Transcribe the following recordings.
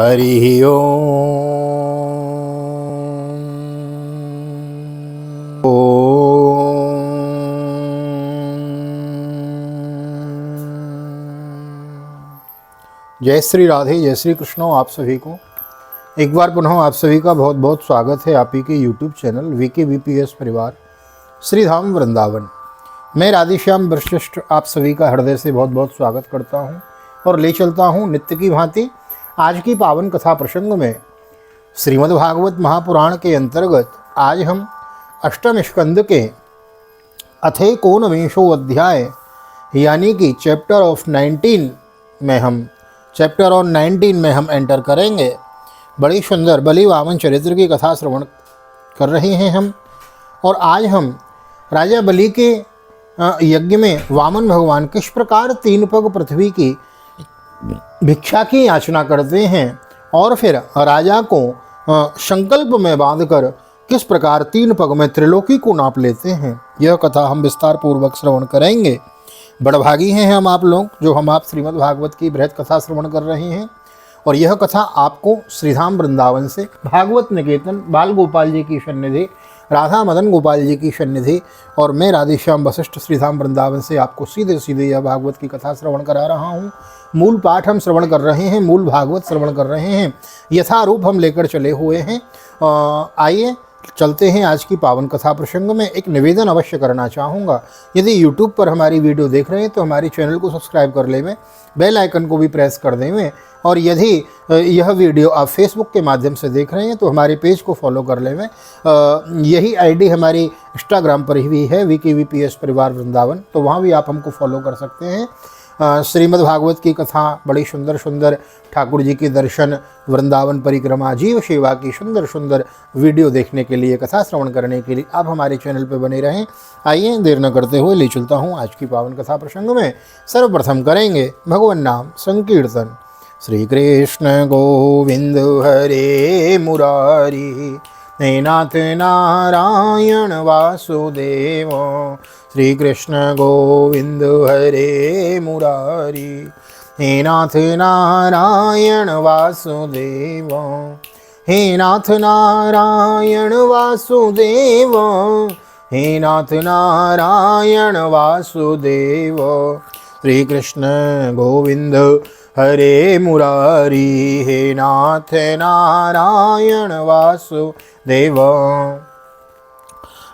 हरि ओम। जय श्री राधे, जय श्री कृष्ण। आप सभी को एक बार पुनः आप सभी का बहुत बहुत स्वागत है आप ही के YouTube चैनल VKVPS परिवार श्री धाम वृंदावन। मैं राधेश्याम वशिष्ठ आप सभी का हृदय से बहुत बहुत स्वागत करता हूं और ले चलता हूं नित्य की भांति आज की पावन कथा प्रसंग में। श्रीमद् भागवत महापुराण के अंतर्गत आज हम अष्टम स्कंद के अथेकोनविंशो अध्याय यानी कि चैप्टर 19 में हम एंटर करेंगे। बड़ी सुंदर बलि वामन चरित्र की कथा श्रवण कर रहे हैं हम। और आज हम राजा बलि के यज्ञ में वामन भगवान किस प्रकार 3 पग पृथ्वी की भिक्षा की याचना करते हैं और फिर राजा को संकल्प में बांधकर किस प्रकार 3 पग में त्रिलोकी को नाप लेते हैं, यह कथा हम विस्तार पूर्वक श्रवण करेंगे। बड़भागी हैं हम आप लोग जो हम आप श्रीमद् भागवत की बृहद कथा श्रवण कर रहे हैं। और यह कथा आपको श्रीधाम वृंदावन से भागवत निकेतन बाल गोपाल जी की सन्निधि, राधा मदन गोपाल जी की सन्निधि और मैं राधेश्याम वशिष्ठ श्रीधाम वृंदावन से आपको सीधे सीधे यह भागवत की कथा श्रवण करा रहा हूँ। मूल पाठ हम श्रवण कर रहे हैं, मूल भागवत श्रवण कर रहे हैं, यथारूप हम लेकर चले हुए हैं। आइए चलते हैं आज की पावन कथा प्रसंग में। एक निवेदन अवश्य करना चाहूँगा, यदि YouTube पर हमारी वीडियो देख रहे हैं तो हमारी चैनल को सब्सक्राइब कर लेवें, बेल आइकन को भी प्रेस कर देवें। और यदि यह वीडियो आप फेसबुक के माध्यम से देख रहे हैं तो हमारे पेज को फॉलो कर लेवें। यही आईडी हमारी इंस्टाग्राम पर ही है VKVPS परिवार वृंदावन, तो वहाँ भी आप हमको फॉलो कर सकते हैं। श्रीमद् भागवत की कथा बड़ी सुंदर सुंदर ठाकुर जी के दर्शन, वृंदावन परिक्रमा, जीव सेवा की सुंदर सुंदर वीडियो देखने के लिए, कथा श्रवण करने के लिए आप हमारे चैनल पर बने रहें। आइए देर न करते हुए ले चलता हूँ आज की पावन कथा प्रसंग में। सर्वप्रथम करेंगे भगवान नाम संकीर्तन। श्री कृष्ण गोविंद हरे मुरारी, हे नाथ नारायण वासुदेव। श्री कृष्ण गोविंद हरे मुरारी, हे नाथ नारायण वासुदेव। हे नाथ नारायण वासुदेव, हे नाथ नारायण वासुदेव। श्री कृष्ण गोविंद हरे मुरारी, हे नाथ नारायण वासुदेव।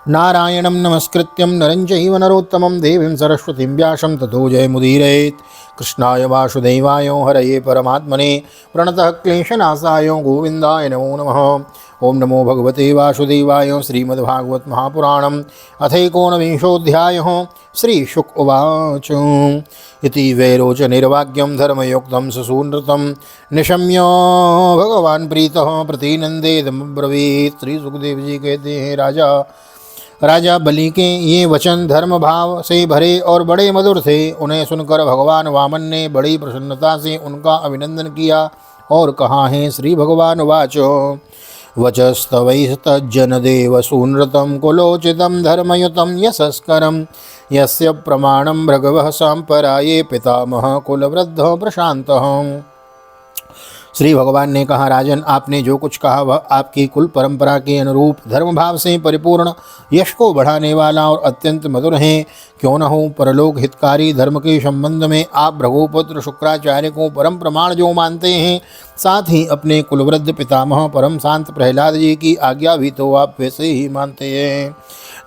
नारायणं नमस्कृत्यं नरं चैव नरोत्तमं देवीं सरस्वतीं व्यासं ततो जयमुदीरयेत्। कृष्णाय वासुदेवाय हरये परमात्मने प्रणतः क्लेशनाशाय गोविन्दाय नमो नमः। ओम नमो भगवते वासुदेवाय। श्रीमद्भागवत महापुराणम् अथैकोनविंशोऽध्यायः। श्रीशुक उवाच। इति वैरोचनिर्वाक्यं धर्मयुक्तं सुसूनृतं निशम्य भगवान् प्रीतः प्रतिनन्देदमब्रवीत्। श्री सुखदेव जी कहते हैं, राजा बलि के ये वचन धर्म भाव से भरे और बड़े मधुर थे। उन्हें सुनकर भगवान वामन ने बड़ी प्रसन्नता से उनका अभिनंदन किया और कहा है। श्री भगवान वाचो वचस्तवैस्तज्जनदेव सूनृतं कुलोचितं धर्मयुतं यशस्करं यस्य प्रमाणं भृगवः सांपराये पितामह कुलवृद्धः प्रशान्तः। श्री भगवान ने कहा, राजन आपने जो कुछ कहा वह आपकी कुल परंपरा के अनुरूप धर्म भाव से परिपूर्ण, यश को बढ़ाने वाला और अत्यंत मधुर है। क्यों न हो, परलोक हितकारी धर्म के संबंध में आप भृगुपुत्र शुक्राचार्य को परम प्रमाण जो मानते हैं, साथ ही अपने कुलवृद्ध पितामह परम शांत प्रहलाद जी की आज्ञा भी तो आप वैसे ही मानते हैं।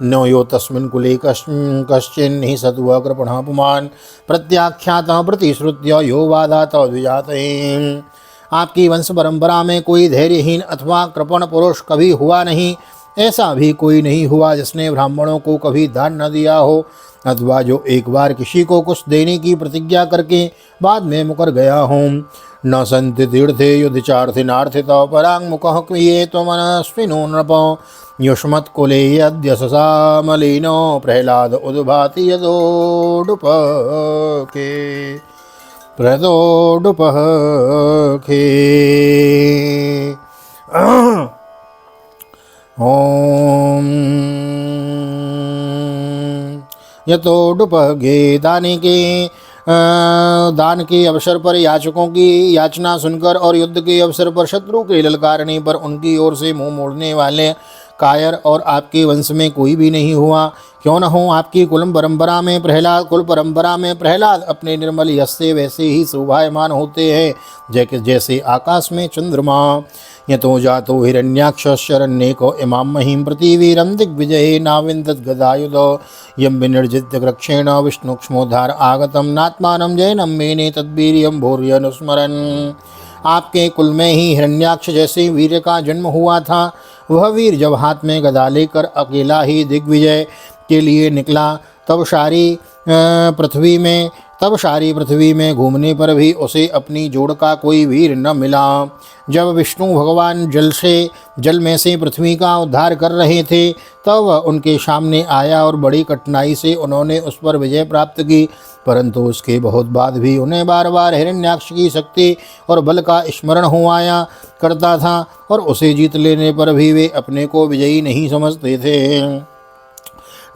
नो यो तस्मिन् कुले कश्चिन् हि सत्व कृपणः पुमान् प्रत्याख्यातः प्रतिश्रुत्य यो वादात द्विजातये। आपकी वंश परंपरा में कोई धैर्यहीन अथवा कृपण पुरुष कभी हुआ नहीं। ऐसा भी कोई नहीं हुआ जिसने ब्राह्मणों को कभी दान न दिया हो, अथवा जो एक बार किसी को कुछ देने की प्रतिज्ञा करके बाद में मुकर गया हो। न सन्ति तीर्थे युधिचार्थिनार्थितो पराङ्मुखः क्रिये त्वमनस्विनो नृपो युष्मत्कुले यद्यशसा मलिनो प्रह्लाद उद्भाति यदोडुपके प्रदोडुपखे। ओम यतोडुपगे दानिके दान के अवसर पर याचकों की याचना सुनकर और युद्ध के अवसर पर शत्रु के ललकारने पर उनकी ओर से मुंह मोड़ने वाले कायर और आपके वंश में कोई भी नहीं हुआ। क्यों न हो आपकी कुल परंपरा में प्रहलाद अपने निर्मल यश से वैसे ही शोभायमान होते हैं जैसे आकाश में चंद्रमा। यतो जातो हिरण्याक्ष शरण्येको इमां महीं प्रतिवीरं दिग्विजये नाविन्दत् गदायुध यं विनिर्जित्य कृक्षेण विष्णुक्ष्मोद्धार आगतं नात्मानं जैनं मेने तद्वीर्यं भूर्यनुस्मरन्। आपके कुल में ही हिरण्याक्ष जैसे वीर का जन्म हुआ था। वह वीर जब हाथ में गदा लेकर अकेला ही दिग्विजय के लिए निकला तब सारी पृथ्वी में घूमने पर भी उसे अपनी जोड़ का कोई वीर न मिला। जब विष्णु भगवान जल में से पृथ्वी का उद्धार कर रहे थे तब वह उनके सामने आया और बड़ी कठिनाई से उन्होंने उस पर विजय प्राप्त की, परंतु उसके बहुत बाद भी उन्हें बार बार हिरण्याक्ष की शक्ति और बल का स्मरण हो आया करता था और उसे जीत लेने पर भी वे अपने को विजयी नहीं समझते थे।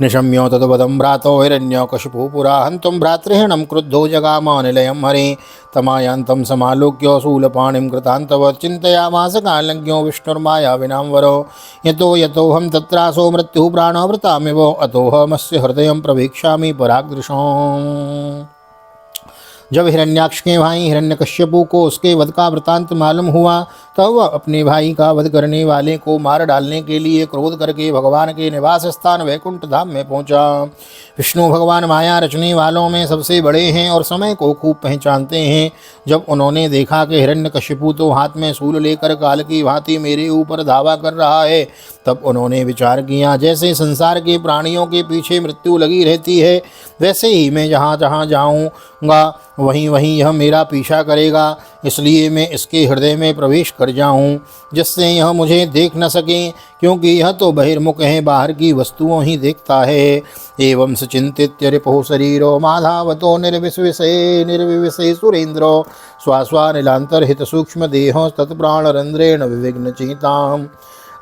निशम्यो तद्वदं भ्रातो हिरण्यकशिपुः पुरा हन्तुं भ्रातृहणं क्रुद्धो जगामानिलयं हरे तमायान्तं समालोक्य शूलपाणिं कृतान्तवत् चिन्तयामास कालज्ञो विष्णुर्मायाविनाम्बरो यतोऽहं तत्रासो मृत्युः प्राणभृतामिव अतोऽहमस्य हृदयं प्रवेक्ष्यामि पराग्दृशम्। जब हिरण्याक्ष के भाई हिरण्यकश्यपु को उसके वध का वृतांत मालूम हुआ तब वह अपने भाई का वध करने वाले को मार डालने के लिए क्रोध करके भगवान के निवास स्थान वैकुंठ धाम में पहुंचा। विष्णु भगवान माया रचने वालों में सबसे बड़े हैं और समय को खूब पहचानते हैं। जब उन्होंने देखा कि हिरण्यकश्यपु तो हाथ में शूल लेकर काल की भांति मेरे ऊपर धावा कर रहा है, तब उन्होंने विचार किया जैसे संसार के प्राणियों के पीछे मृत्यु लगी रहती है वैसे ही मैं जहाँ जहाँ जाऊँगा वहीं वहीं यह मेरा पीछा करेगा, इसलिए मैं इसके हृदय में प्रवेश कर जाऊं जिससे यह मुझे देख न सके, क्योंकि यह तो बहिर्मुख है, बाहर की वस्तुओं ही देखता है। एवं सचिंतित्य रिपुः शरीरो माधावतो निर्विविशे सुरेन्द्रो स्वास्वानिलांतर्हित सूक्ष्म देहो तत्प्राणरंध्रेण विविघ्न चिताम्।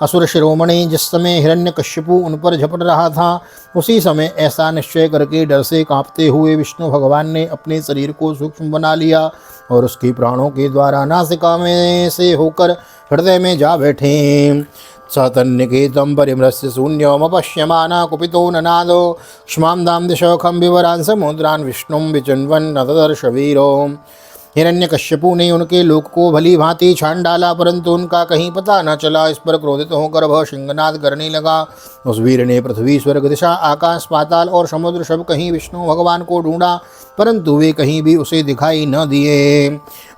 असुर शिरोमणि जिस समय हिरण्यकश्यपु उन पर झपट रहा था उसी समय ऐसा निश्चय करके डर से कांपते हुए विष्णु भगवान ने अपने शरीर को सूक्ष्म बना लिया और उसके प्राणों के द्वारा नासिका में से होकर हृदय में जा बैठे। सतन्निकेतं परिमृश्य शून्यमपश्यमाना कुपितो ननादो क्ष्मां दां दिशोखं विवरान् समुद्रान् विष्णुं विचिन्वन् नतदर्श वीरो। हिरण्यकश्यपु ने उनके लोक को भली भांति छान डाला परंतु उनका कहीं पता न चला। इस पर क्रोधित होकर वह सिंहनाद करने लगा। उस वीर ने पृथ्वी स्वर्ग दिशा आकाश पाताल और समुद्र सब कहीं विष्णु भगवान को ढूंढा परंतु वे कहीं भी उसे दिखाई न दिए।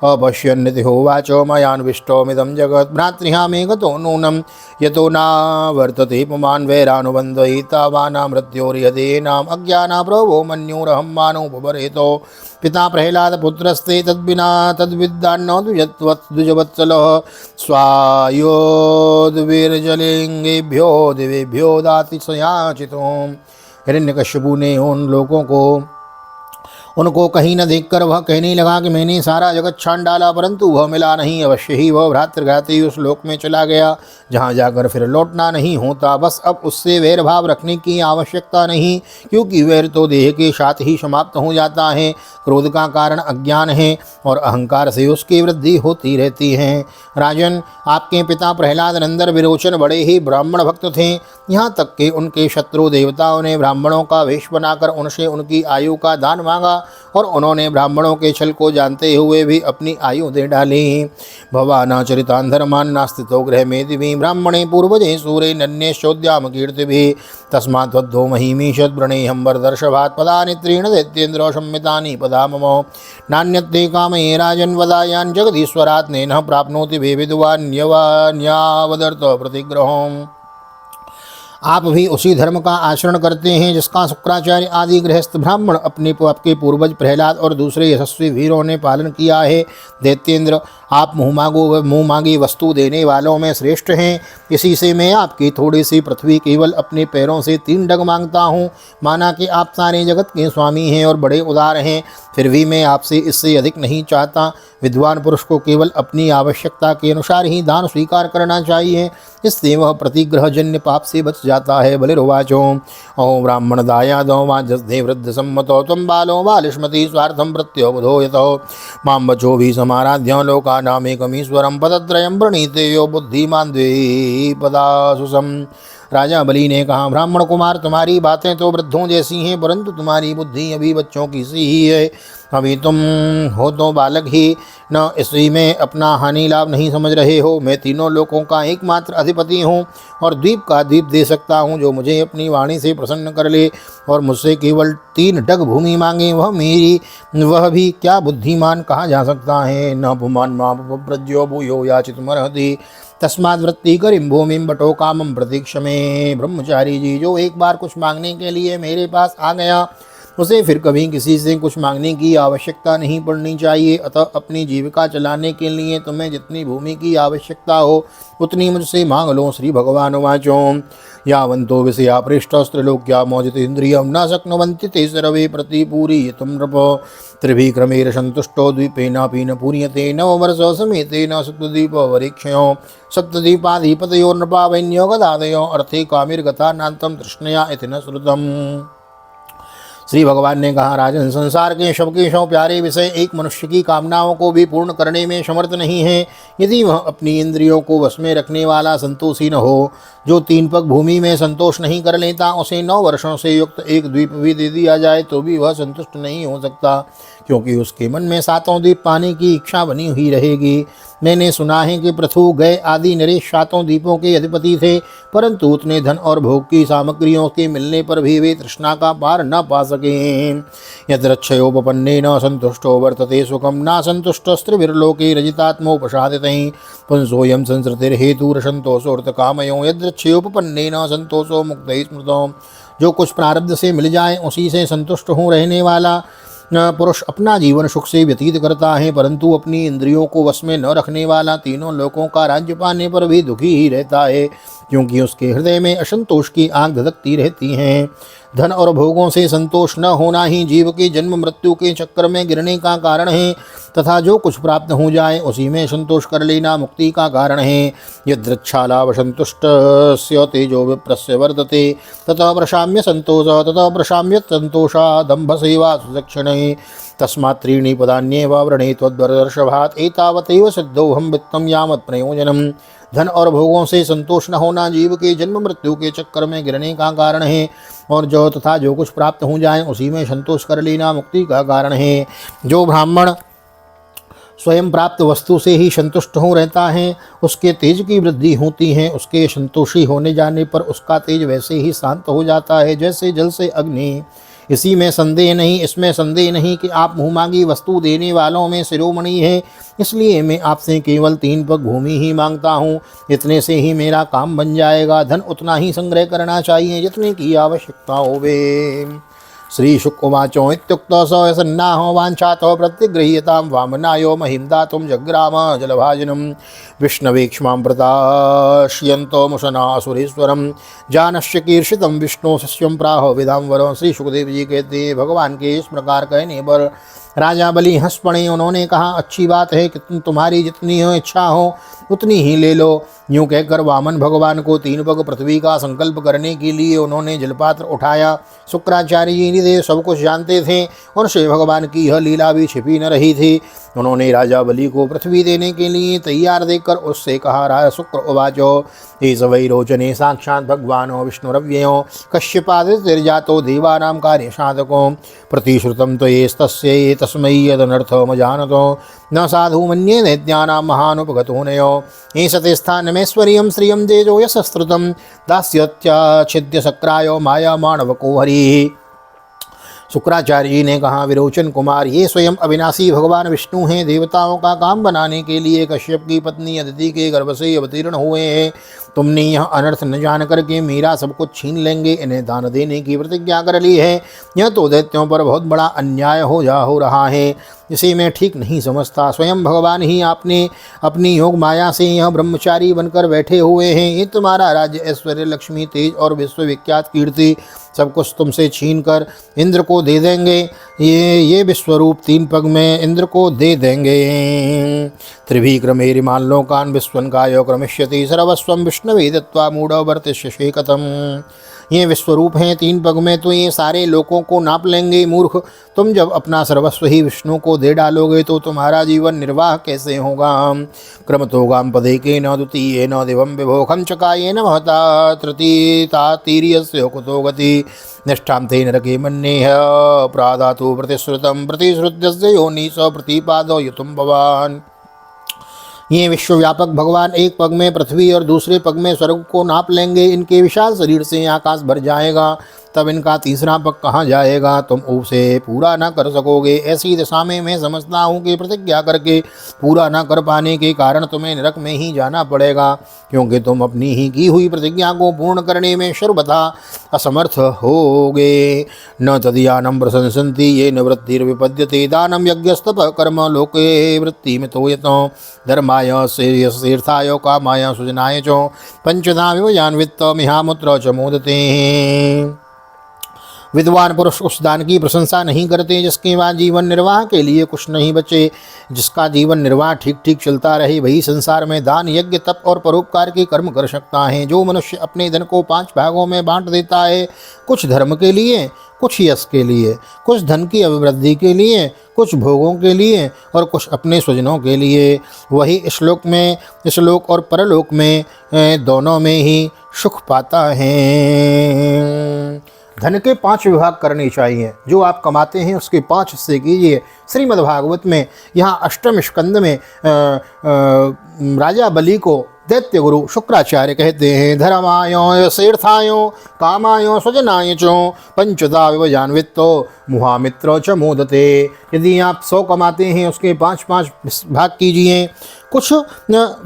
अपश्यन्निति होवाचो मयान्विष्टोमिदं जगत् भ्रातृहा मे गतो नूनं यतो नावर्तते पुमान् वैरानुबन्धयितावाना मृत्योर्यदेनाम् अज्ञाना प्रभो मन्युरहं मानोपबरेतो। पिता प्रह्लाद पुत्रस्ते तद्विद्वान्नो द्विजवत्सलः स्वायोद्वीर्जलिंगेभ्यो दिवेभ्यो दाति सयाचितो। हिरण्यकश्यपु ने उनको कहीं न देखकर वह कहने लगा कि मैंने सारा जगत छान डाला परंतु वह मिला नहीं। अवश्य ही वह भ्रातृघाती उस लोक में चला गया जहाँ जाकर फिर लौटना नहीं होता। बस अब उससे वैर भाव रखने की आवश्यकता नहीं, क्योंकि वैर तो देह के साथ ही समाप्त हो जाता है। क्रोध का कारण अज्ञान है और अहंकार से उसकी वृद्धि होती रहती है। राजन, आपके पिता प्रहलाद नंदन विरोचन बड़े ही ब्राह्मण भक्त थे। यहाँ तक कि उनके शत्रु देवताओं ने ब्राह्मणों का वेश बनाकर उनसे उनकी आयु का दान मांगा और उन्होंने ब्राह्मणों के छल को जानते हुए भी अपनी आयु दे डाली। भवानाचरितान् धर्मान् नास्तितो गृह में दिवी ब्राह्मणे पूर्वजे सूरे नन्येश्चोद्याम कीर्तिभिः तस्मात् वद्धो महीमीषद् व्रणेऽहं वरदर्शभात् पदानि त्रीण दैत्येन्द्रो संमितानि पदा मम नान्यत्ते कामये राजन् वदायान् जगदीश्वरात् नैनः प्राप्नोति वे विद्वान्यवान्यावदर्थ प्रतिग्रहम्। आप भी उसी धर्म का आचरण करते हैं जिसका शुक्राचार्य आदि गृहस्थ ब्राह्मण आपके पूर्वज प्रहलाद और दूसरे यशस्वी वीरों ने पालन किया है। दैत्येंद्र, आप मुँह मांगी वस्तु देने वालों में श्रेष्ठ हैं। इसी से मैं आपकी थोड़ी सी पृथ्वी केवल अपने पैरों से 3 डग मांगता हूँ। माना कि आप सारे जगत के स्वामी हैं और बड़े उदार हैं, फिर भी मैं आपसे इससे अधिक नहीं चाहता। विद्वान पुरुष को केवल अपनी आवश्यकता के अनुसार ही दान स्वीकार करना चाहिए, इससे वह प्रतिग्रहजन्य पाप से बच जाता है। बलिर्वाचो ओं ब्राह्मण दायादो वाजस्ते वृद्ध सम्मतो त्वं बालो बालिष्मति स्वार्थं प्रत्योबुधो यतो मां वचो भी समाराध्य लोकानामेकमीश्वरं पदत्रयं प्रणीते यो बुद्धिमान् द्विपदासु सम्। राजा बलि ने कहा, ब्राह्मण कुमार, तुम्हारी बातें तो वृद्धों जैसी हैं, परंतु तुम्हारी बुद्धि अभी बच्चों की सी ही है। अभी तुम हो तो बालक ही, न इसी में अपना हानि लाभ नहीं समझ रहे हो। मैं तीनों लोकों का एकमात्र अधिपति हूँ और द्वीप का द्वीप दे सकता हूँ। जो मुझे अपनी वाणी से प्रसन्न कर ले और मुझसे केवल 3 डग भूमि मांगे, वह भी क्या बुद्धिमान कहा जा सकता है। न पुमान माप्रज्यो भूयो याचितुमर्हति तस्माद् वृत्ति करिम भूमिम बटो कामम प्रतीक्ष में। ब्रह्मचारी जी, जो एक बार कुछ मांगने के लिए मेरे पास आ गया, उसे फिर कभी किसी से कुछ मांगने की आवश्यकता नहीं पड़नी चाहिए। अतः अपनी जीविका चलाने के लिए तुम्हें जितनी भूमि की आवश्यकता हो उतनी मुझसे मांग लो। श्री भगवान वाचो यावन्तो विषया पृष्ठस्त्रलोक्या मोदित इंद्रियं न शक्नुवन्ति ते सर्वे प्रतिपूरयितुं नृप त्रिभिक्रमेण सन्तुष्टो द्वीपेनापि न पूर्यते नववर्षो समेतेन सप्तद्वीपवरीक्षयो सप्तद्वीपाधिपतयोर्नृपावैन्यो गदादयो अर्थे कामिर्गता नान्तं तृष्णया इति न श्रुतम्। श्री भगवान ने कहा, राजन, संसार के शव प्यारे विषय एक मनुष्य की कामनाओं को भी पूर्ण करने में समर्थ नहीं है, यदि वह अपनी इंद्रियों को वश में रखने वाला संतोषी न हो। जो 3 पग भूमि में संतोष नहीं कर लेता, उसे 9 वर्षों से युक्त एक द्वीप भी दे दिया जाए तो भी वह संतुष्ट नहीं हो सकता, क्योंकि उसके मन में 7 द्वीप पाने की इच्छा बनी हुई रहेगी। मैंने सुना है कि पृथु, गय आदि नरेश 7 द्वीपों के अधिपति थे, परंतु उतने धन और भोग की सामग्रियों के मिलने पर भी वे तृष्णा का पार न पा सके। यद्रक्षयोपपन्ने न संतुष्टो वर्तते सुखम न संतुष्टस्त्रिभिर्लोके रजितात्मोपसादितैः पुंसोऽयं संसृतिर्हेतुरसन्तोषोऽर्थकामयो यद्रक्षयोपपन्ने न संतोषो मुक्तैः स्मृतो। जो कुछ प्रारब्ध से मिल जाए उसी से संतुष्ट हो रहने वाला पुरुष अपना जीवन सुख से व्यतीत करता है, परंतु अपनी इंद्रियों को वश में न रखने वाला तीनों लोकों का राज्य पाने पर भी दुखी ही रहता है, क्योंकि उसके हृदय में असंतोष की आग धधकती रहती है। धन और भोगों से संतोष न होना ही जीव के जन्म मृत्यु के चक्कर में गिरने का कारण है, तथा जो कुछ प्राप्त हो जाए उसी में संतोष कर लेना मुक्ति का कारण है। यदृच्छालाभसंतुष्टस्य तेजो विप्रस्य वर्तते ततः प्रशाम्य संतोष ततः प्रशाम्य संतोषा दंभ सेवा सुदक्षिणे तस्मात् 3 पदान्येव वृणे त्वद्वर्षभात् एतावतैव सिद्धोऽहं वित्तं यावत् प्रयोजनम्। धन और भोगों से संतोष न होना जीव के जन्म मृत्यु के चक्कर में गिरने का कारण है, और जो कुछ प्राप्त हो जाए उसी में संतोष कर लेना मुक्ति का कारण है। जो ब्राह्मण स्वयं प्राप्त वस्तु से ही संतुष्ट हो रहता है, उसके तेज की वृद्धि होती है। उसके संतोषी होने जाने पर उसका तेज वैसे ही शांत हो जाता है जैसे जल से अग्नि। इसमें संदेह नहीं कि आप मुँहमांगी वस्तु देने वालों में शिरोमणि हैं, इसलिए मैं आपसे केवल 3 पग भूमि ही मांगता हूँ। इतने से ही मेरा काम बन जाएगा। धन उतना ही संग्रह करना चाहिए जितने की आवश्यकता होवे। श्री शुकवाचो इत्युक्तो स सन्नाहो वाञ्छातो प्रतिगृह्यतां वामनायो महिं दातुं जग्राम जलभाजनं विष्णवे क्ष्मां प्रदाश्यन्तो मुशनासुरेश्वरं जानस्य कीर्षितं विष्णु सस्यं प्राहो विदाम्बरो। श्री सुखदेव जी कहते हैं, भगवान के इस प्रकार कहने पर राजा बलि हंस पड़े। उन्होंने कहा, अच्छी बात है कि तुम्हारी जितनी इच्छा हो उतनी ही ले लो। यूँ कहकर वामन भगवान को 3 पग पृथ्वी का संकल्प करने के लिए उन्होंने जलपात्र उठाया। शुक्राचार्य जी ने सब कुछ जानते थे और शिव भगवान की यह लीला भी छिपी न रही थी। उन्होंने राजा बलि को पृथ्वी देने के लिए तैयार देखकर उससे कहा, राजा शुक्र उवाचो एष वै रोचने साक्षात् भगवानो विष्णुरव्ययो कश्यपादिर्जातो देवानां कार्यसाधको प्रतिश्रुतं त्वयेस्तस्यै तस्मै यदनर्थमजानतो न साधु मन्ये दैत्यानां महानुपगतो नयो एष ते स्थानमेश्वर्यं श्रियं तेजो यशस्रुतं दास्यत्याच्छिद्य शक्रायो माया माणवको हरिः। शुक्राचार्य जी ने कहा, विरोचन कुमार, ये स्वयं अविनाशी भगवान विष्णु हैं। देवताओं का काम बनाने के लिए कश्यप की पत्नी अदिति के गर्भ से अवतीर्ण हुए हैं। तुमने यह अनर्थ न जान करके मेरा सब कुछ छीन लेंगे, इन्हें दान देने की प्रतिज्ञा कर ली है। यह तो दैत्यों पर बहुत बड़ा अन्याय हो रहा है, इसे मैं ठीक नहीं समझता। स्वयं भगवान ही आपने अपनी योग माया से यह ब्रह्मचारी बनकर बैठे हुए हैं। ये तुम्हारा राज्य, ऐश्वर्य, लक्ष्मी, तेज और विश्वविख्यात कीर्ति सब कुछ तुमसे छीन कर इंद्र को दे देंगे। ये विश्वरूप 3 पग में इंद्र को दे देंगे। त्रिभिक्रमेरिमान् लोकान् विश्वन्कायो क्रमिष्यति सर्वस्वं विष्णवे दत्त्वा मूढ़ो वर्तिष्यसे कथम्। ये विश्वरूप हैं, 3 पग में तो ये सारे लोकों को नाप लेंगे। मूर्ख, तुम जब अपना सर्वस्व ही विष्णु को दे डालोगे तो तुम्हारा जीवन निर्वाह कैसे होगा। क्रमतोगाम पदेकेन द्वितीयेन दिवं विभोखं चकायेन महता तृतीयतातीर्यस्य कुतो गति निष्ठां ते नरके मन्येह प्रादातु प्रतिश्रुतं प्रतिश्रुत्यस्य योनि स प्रतिपादो युतुं भवान्। ये विश्वव्यापक भगवान एक पग में पृथ्वी और दूसरे पग में स्वर्ग को नाप लेंगे। इनके विशाल शरीर से आकाश भर जाएगा, तब इनका तीसरा पग कहाँ जाएगा, तुम उसे पूरा ना कर सकोगे। ऐसी दशा में मैं समझता हूँ कि प्रतिज्ञा करके पूरा ना कर पाने के कारण तुम्हें नरक में ही जाना पड़ेगा, क्योंकि तुम अपनी ही की हुई प्रतिज्ञा को पूर्ण करने में सर्वथा असमर्थ होगे। न तदीयानं प्रशंसन्ति ये निवृत्तिर्विपद्यते दानं यज्ञस्तप कर्म लोके वृत्तिमितो यतो धर्माय श्रेयसीर्थाय कामाय सुजनाय च पंचधा विवयान वित्तमिहामुत्र च मोदते। विद्वान पुरुष उस दान की प्रशंसा नहीं करते जिसके बाद जीवन निर्वाह के लिए कुछ नहीं बचे। जिसका जीवन निर्वाह ठीक ठीक चलता रहे वही संसार में दान, यज्ञ, तप और परोपकार के कर्म कर सकता है। जो मनुष्य अपने धन को 5 भागों में बांट देता है, कुछ धर्म के लिए, कुछ यश के लिए, कुछ धन की अभिवृद्धि के लिए, कुछ भोगों के लिए और कुछ अपने स्वजनों के लिए, वही इस लोक और परलोक में दोनों में ही सुख पाता है। धन के 5 विभाग करने चाहिए। जो आप कमाते हैं उसके 5 हिस्से कीजिए। श्रीमद्भागवत में यहाँ 8वें स्कंद में राजा बलि को दैत्य गुरु शुक्राचार्य कहते हैं, धर्माय तीर्थाय कामाय स्वजनाय च पंचधा विवजान्वितो मुहामित्र च मोदते। यदि आप 100 कमाते हैं उसके 5-5 भाग कीजिए। कुछ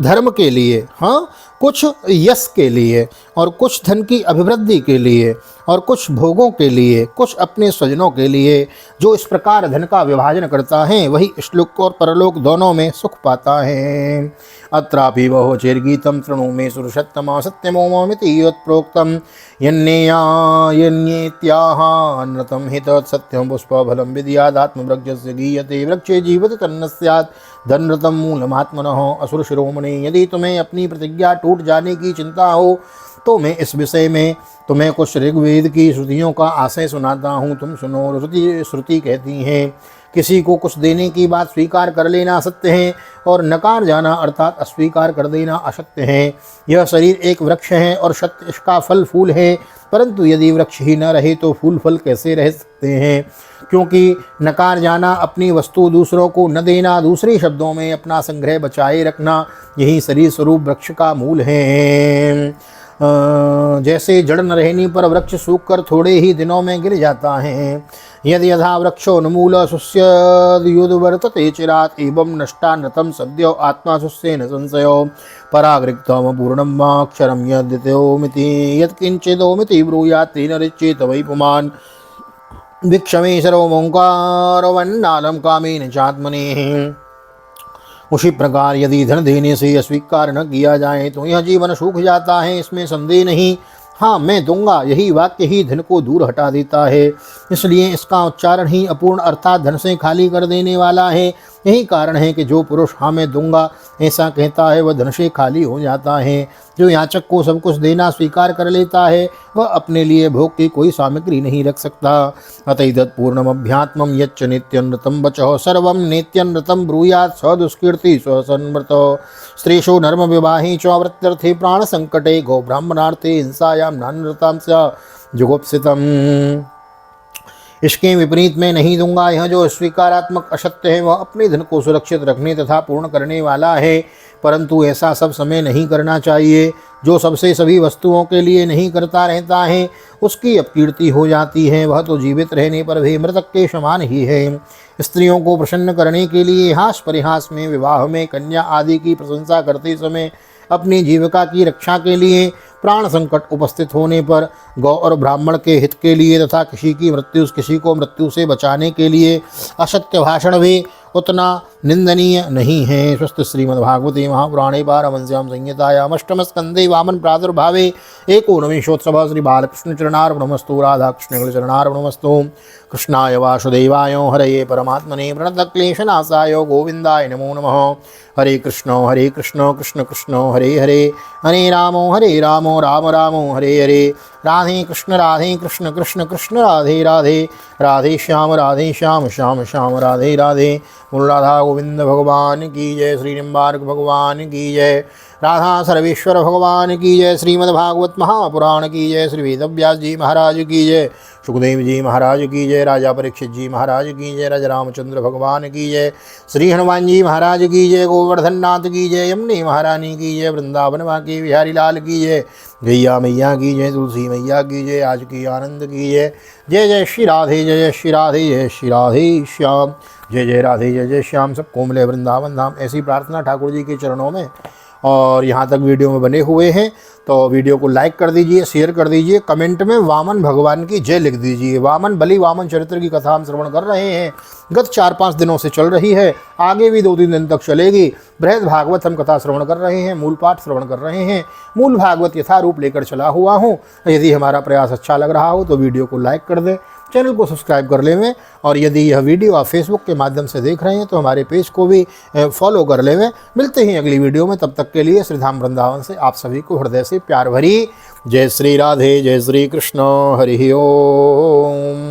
धर्म के लिए, हाँ, कुछ यश के लिए और कुछ धन की अभिवृद्धि के लिए और कुछ भोगों के लिए, कुछ अपने स्वजनों के लिए। जो इस प्रकार धन का विभाजन करता है वही श्लोक और परलोक दोनों में सुख पाता है। अत्रापि वहो चेर्गीतं शृणु मे सुरसत्तमा सत्यमोमिति यत्प्रोक्तं यन्येत्याह नृतं हि तत्सत्यं पुष्पफलं विद्यादात्मवृक्षस्य गीयते वृक्षे जीवति तन्न स्यात् धनृतं मूलमात्मनः असुर शिरोमणि। यदि तुम्हें अपनी प्रतिज्ञा टूट जाने की चिंता हो तो मैं इस विषय में तुम्हें कुछ ऋग्वेद की श्रुतियों का आशय सुनाता हूँ, तुम सुनो। श्रुति कहती हैं, किसी को कुछ देने की बात स्वीकार कर लेना सत्य है और नकार जाना अर्थात अस्वीकार कर देना असत्य है। यह शरीर एक वृक्ष है और सत्य इसका फल फूल है, परंतु यदि वृक्ष ही न रहे तो फूल फल कैसे रह सकते हैं। क्योंकि नकार जाना, अपनी वस्तु दूसरों को न देना, दूसरे शब्दों में अपना संग्रह बचाए रखना, यही शरीर स्वरूप वृक्ष का मूल है। जैसे जड़ न रहने पर वृक्ष सूखकर थोड़े ही दिनों में गिर जाता है। यदि यथा वृक्षोन्मूल शुष्योद्वर्तते चिरात् एवं नष्टानृतं सद्यो आत्मा शुष्येन संशयो परागृक्तम पूर्णं वाक्षरं यद्यतोमिति यत्किंचिदोमिति ब्रूयात् तेन ऋच्येत वै पुमान् भिक्षमे सर्वमोङ्कारवन्नालं कामेन चात्मनेः। उसी प्रकार यदि धन देने से अस्वीकार न किया जाए तो यह जीवन सूख जाता है, इसमें संदेह नहीं। हाँ, मैं दूंगा, यही वाक्य ही धन को दूर हटा देता है। इसलिए इसका उच्चारण ही अपूर्ण अर्थात धन से खाली कर देने वाला है। यही कारण है कि जो पुरुष हाँ मैं दूंगा ऐसा कहता है वह धन से खाली हो जाता है। जो याचक को सब कुछ देना स्वीकार कर लेता है वह अपने लिए भोग की कोई सामग्री नहीं रख सकता। अतएतत् पूर्णमभ्यात्मं यच्च नित्यनृतं वचः सर्वं नित्यनृतं ब्रूयात् स दुष्कीर्ति स्वसन्मृतो स्त्रीषु नर्म विवाहे च वृत्त्यर्थे प्राण संकटे गो ब्राह्मणार्थे हिंसायां नानृतां च जुगुप्सितम्। इसके विपरीत मैं नहीं दूंगा। यह जो स्वीकारात्मक असत्य है वह अपने धन को सुरक्षित रखने तथा पूर्ण करने वाला है, परंतु ऐसा सब समय नहीं करना चाहिए। जो सबसे सभी वस्तुओं के लिए नहीं करता रहता है उसकी अपकीर्ति हो जाती है, वह तो जीवित रहने पर भी मृतक के समान ही है। स्त्रियों को प्रसन्न करने के लिए हास परिहास में, विवाह में, कन्या आदि की प्रशंसा करते समय, अपनी जीविका की रक्षा के लिए, प्राण संकट उपस्थित होने पर, गौ और ब्राह्मण के हित के लिए तथा किसी को मृत्यु से बचाने के लिए असत्य भाषण भी उतना निंदनीय नहीं है। स्वस्थ श्रीमद्भागवते महापुराणे पारमहंस्यां संहितायां अष्टम स्कंदे वामन प्रादुर्भावे एकोनविंशोत्सव श्री बालकृष्ण चरणार्पणमस्तु। राधा कृष्ण चरणार्पणमस्तु। कृष्णाय वासुदेवाय हरये परमात्मने प्रणतक्लेशनाशाय गोविंदाय नमो नमः। हरे कृष्ण कृष्ण कृष्ण हरे हरे, हरे राम राम राम हरे हरे। राधे कृष्ण कृष्ण कृष्ण राधे राधे, राधे श्याम श्याम श्याम राधे राधे। बोल राधा गोविंद भगवान की जय, श्री निम्बार्क भगवान की जय, राधा सर्वेश्वर भगवान की जय, श्रीमद्भागवत महापुराण की जय, श्री वेदव्यास जी महाराज की जय, सुखदेव जी महाराज की जय, राजा परीक्षित जी महाराज की जय, राजा रामचंद्र भगवान की जय, श्री हनुमान जी महाराज की जय, गोवर्धन नाथ की जय, यमुने महारानी की जय, वृंदावन के बिहारी लाल की जय, गैया मैया की जय, तुलसी मैया की जय, आज की आनंद की जय। जय जय श्री राधे, जय जय श्री राधे, जय श्री राधे श्याम, जय जय राधे, जय जय श्याम। सबको मिले वृंदावन धाम, ऐसी प्रार्थना ठाकुर जी के चरणों में। और यहाँ तक वीडियो में बने हुए हैं तो वीडियो को लाइक कर दीजिए, शेयर कर दीजिए, कमेंट में वामन भगवान की जय लिख दीजिए। वामन बलि वामन चरित्र की कथा हम श्रवण कर रहे हैं, गत 4-5 दिनों से चल रही है, आगे भी 2-3 दिन तक चलेगी। बृहद भागवत हम कथा श्रवण कर रहे हैं, मूल पाठ श्रवण कर रहे हैं, मूल भागवत यथारूप लेकर चला हुआ हूँ। यदि हमारा प्रयास अच्छा लग रहा हो तो वीडियो को लाइक कर दें, चैनल को सब्सक्राइब कर लेवें, और यदि यह वीडियो आप फेसबुक के माध्यम से देख रहे हैं तो हमारे पेज को भी फॉलो कर लेवें। मिलते हैं अगली वीडियो में, तब तक के लिए श्रीधाम वृंदावन से आप सभी को हृदय से प्यार भरी जय श्री राधे, जय श्री कृष्ण, हरि ओम।